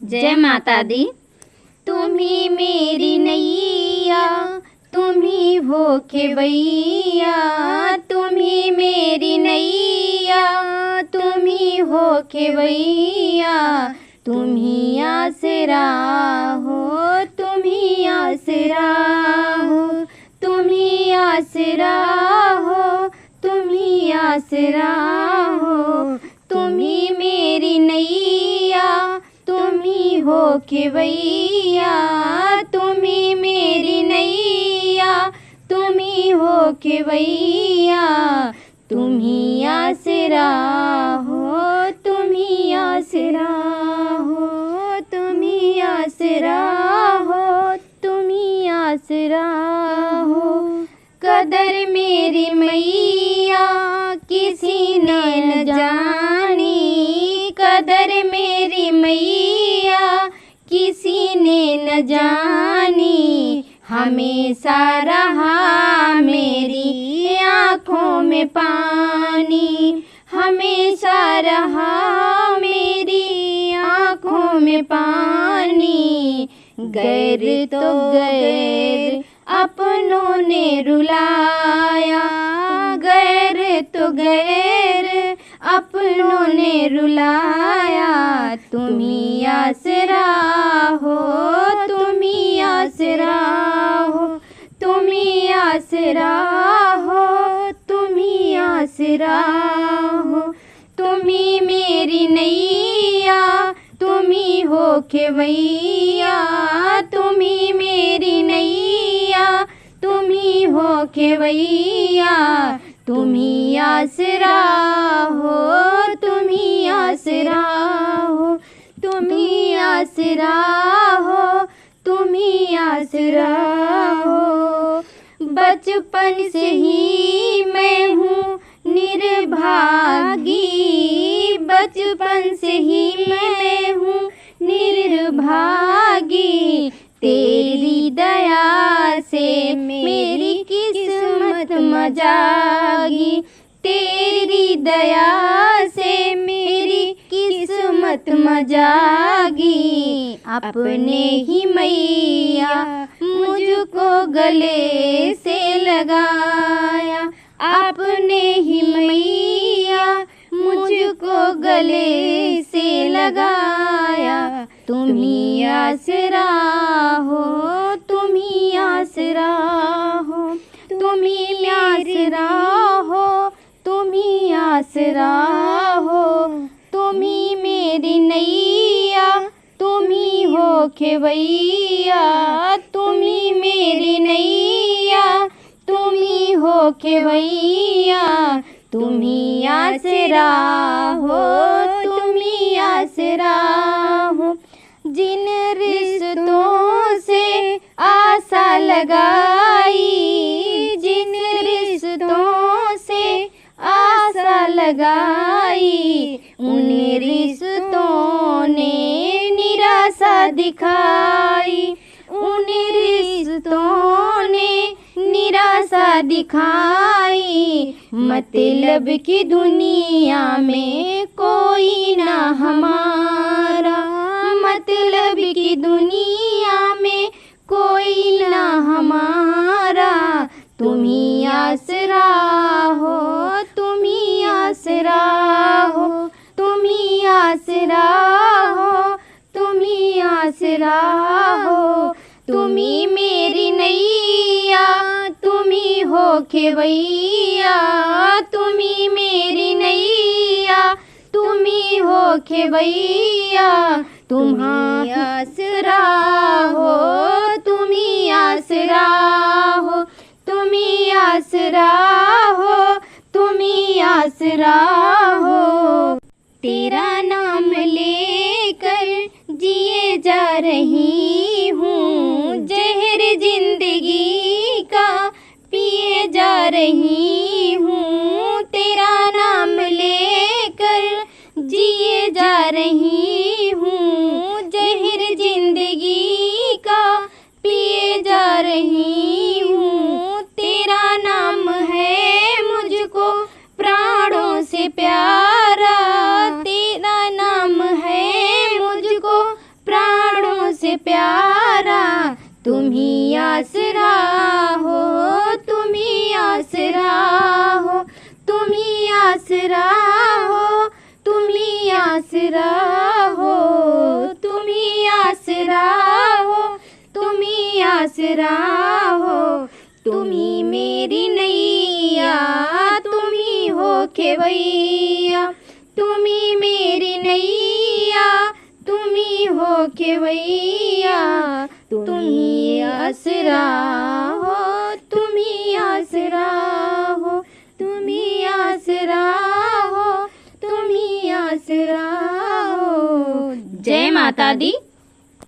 जय माता दी। तुम्ही मेरी नैया, तुम्ही हो खेवैया, तुम्ही मेरी नैया, तुम्ही हो खेवैया, तुम्ही आसरा हो, तुम्ही आसरा हो, तुम्ही आसरा हो, तुम्ही आसरा हो, तुम्ही मेरी नैया, तुम्ही हो खेवैया, तुम्ही मेरी नैया, तुम्ही हो खेवैया, तुम्ही आसरा हो, तुम्ही आसरा हो, तुम्ही आसरा हो, तुम्ही आसरा हो। कदर मेरी मैया किसी ने न जानी, कदर मेरी मैया किसी ने न जानी, हमेशा रहा मेरी आँखों में पानी, हमेशा रहा मेरी आँखों में पानी। गैर तो गैर अपनों ने रुलाया, गैर तो गैर अपनों ने रुलाया, तुम्ही आसरा हो, तुम्ही आसरा हो, तुम्ही आसरा हो, तुम्ही आसरा हो। तुम्ही मेरी नैया, तुम्ही हो खेवैया, तुम्ही मेरी नैया, तुम्ही हो खेवैया, तुम्ही आसरा हो, तुम्ही आसरा हो, तुम्ही आसरा हो, तुम्ही आसरा हो। बचपन से ही मैं हूँ निर्भागी, बचपन से ही मैं हूँ निर्भागी, तेरी दया से मेरी किस्मत मजागी, तेरी दया से मेरी किस्मत मजागी। अपने ही मैया मुझको गले से लगाया, अपने ही मैया मुझको गले से लगाया, तुम्ही आसरा हो, तुम्ही आसरा हो, तुम्ही आसरा हो, तुम्ही आसरा हो। तुम्ही मेरी नैया, तुम्ही हो खेवैया, तुम्ही मेरी नैया, तुम्ही हो खेवैया, तुम्ही आसरा हो, तुम्ही आसरा हो। जिन रिश्तों से आशा लगाई, जिन रिश्तों से आशा लगाई, उन रिश्तों ने निराशा दिखाई, उन रिश्तों ने निराशा दिखाई। मतलब की दुनिया में कोई ना हमारा, मतलब की दुनिया में कोई ना हमारा, तुम्ही आसरा हो, तुम्ही आसरा हो, तुम्ही आसरा हो, तुम्ही आसरा हो। तुम्ही मेरी नैया, तुम्ही हो खेवैया, तुम्ही मेरी नैया, तुम्ही हो खेवैया, तुम्ही आसरा हो, तुम्ही आसरा हो, तुम्ही आसरा हो, तुम्ही आसरा हो। तेरा नाम लेकर जिए जा रही हूँ, जहर जिंदगी का पिए जा रही हूँ, तेरा नाम लेकर जिए जा रही हूँ, जहर जिंदगी का पिए जा रही हूँ। तेरा नाम है मुझको प्राणों से प्यारा, तेरा नाम है मुझको आसरा हो, तुम्ही आसरा हो, तुम्ही आसरा हो, तुम्ही आसरा हो, तुम्ही आसरा हो, तुम्ही आसरा हो, तुम्ही मेरी नैया, तुम्ही हो खेवैया, तुम्ही मेरी नैया, तुम्ही हो खेवैया, तुम्ही आसरा हो, तुम्ही आसरा हो, तुम्ही आसरा हो, तुम्ही आसरा हो। जय माता दी।